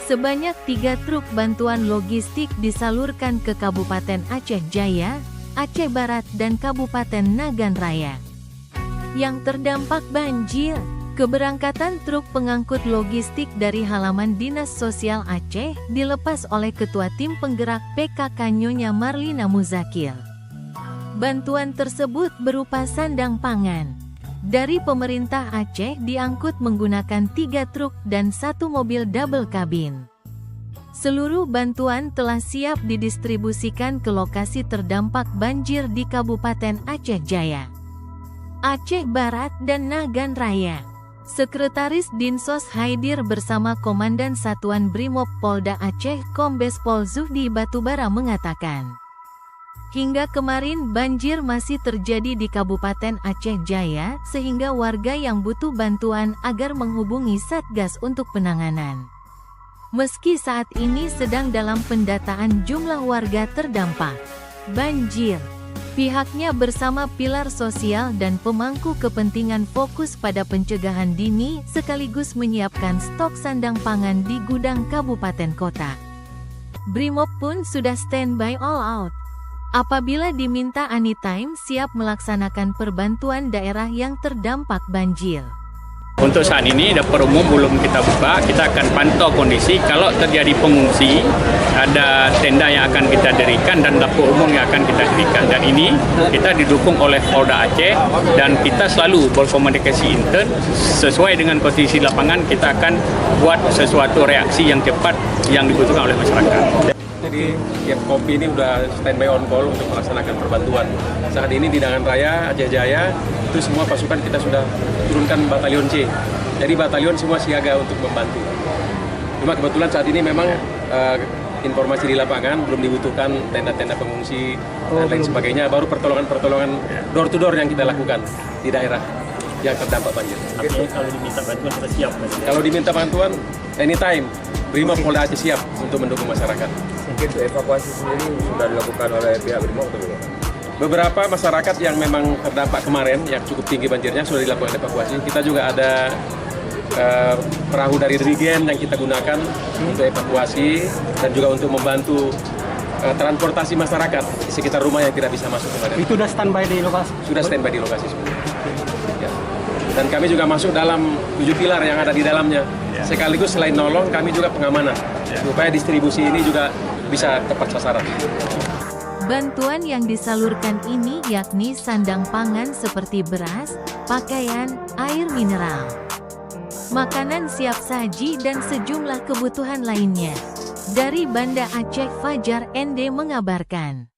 Sebanyak 3 truk bantuan logistik disalurkan ke Kabupaten Aceh Jaya, Aceh Barat dan Kabupaten Nagan Raya yang terdampak banjir. Keberangkatan truk pengangkut logistik dari halaman Dinas Sosial Aceh dilepas oleh Ketua Tim Penggerak PKK Nyonya Marlina Muzakir. Bantuan tersebut berupa sandang pangan dari pemerintah Aceh diangkut menggunakan 3 truk dan 1 mobil double kabin. Seluruh bantuan telah siap didistribusikan ke lokasi terdampak banjir di Kabupaten Aceh Jaya, Aceh Barat dan Nagan Raya. Sekretaris Dinsos Haidir bersama Komandan Satuan Brimob Polda Aceh Kombes Pol Zuhdi Batubara mengatakan, hingga kemarin banjir masih terjadi di Kabupaten Aceh Jaya sehingga warga yang butuh bantuan agar menghubungi Satgas untuk penanganan. Meski saat ini sedang dalam pendataan jumlah warga terdampak banjir, pihaknya bersama pilar sosial dan pemangku kepentingan fokus pada pencegahan dini sekaligus menyiapkan stok sandang pangan di gudang kabupaten kota. Brimob pun sudah standby all out. Apabila diminta anytime siap melaksanakan perbantuan daerah yang terdampak banjir. Untuk saat ini dapur umum belum kita buka, kita akan pantau kondisi. Kalau terjadi pengungsi, ada tenda yang akan kita dirikan dan dapur umum yang akan kita dirikan. Dan ini kita didukung oleh Polda Aceh dan kita selalu berkomunikasi intern sesuai dengan kondisi lapangan. Kita akan buat sesuatu reaksi yang cepat yang dibutuhkan oleh masyarakat. Jadi tiap kopi ini udah standby on call untuk melaksanakan perbantuan. Saat ini di Nagan Raya, Aceh Jaya, itu semua pasukan kita sudah turunkan batalion C. Jadi batalion semua siaga untuk membantu. Cuma kebetulan saat ini memang informasi di lapangan belum dibutuhkan tenda-tenda pengungsi dan lain sebagainya. Baru pertolongan-pertolongan door to door yang kita lakukan di daerah yang terdampak banjir. Artinya kalau diminta bantuan kita siap. Kalau diminta bantuan, anytime, Brimob Polda Aceh siap untuk mendukung masyarakat. Mungkin evakuasi sendiri sudah dilakukan oleh pihak Brimob atau belum? Beberapa masyarakat yang memang terdampak kemarin yang cukup tinggi banjirnya sudah dilakukan evakuasi. Kita juga ada perahu dari Drigen yang kita gunakan untuk evakuasi dan juga untuk membantu transportasi masyarakat di sekitar rumah yang tidak bisa masuk kemarin. Itu sudah standby di lokasi? Sudah standby di lokasi semua. Ya. Dan kami juga masuk dalam 7 pilar yang ada di dalamnya. Sekaligus selain nolong, kami juga pengamanan supaya distribusi ini juga bisa tepat sasaran. Bantuan yang disalurkan ini yakni sandang pangan seperti beras, pakaian, air mineral, makanan siap saji dan sejumlah kebutuhan lainnya. Dari Banda Aceh, Fajar ND mengabarkan.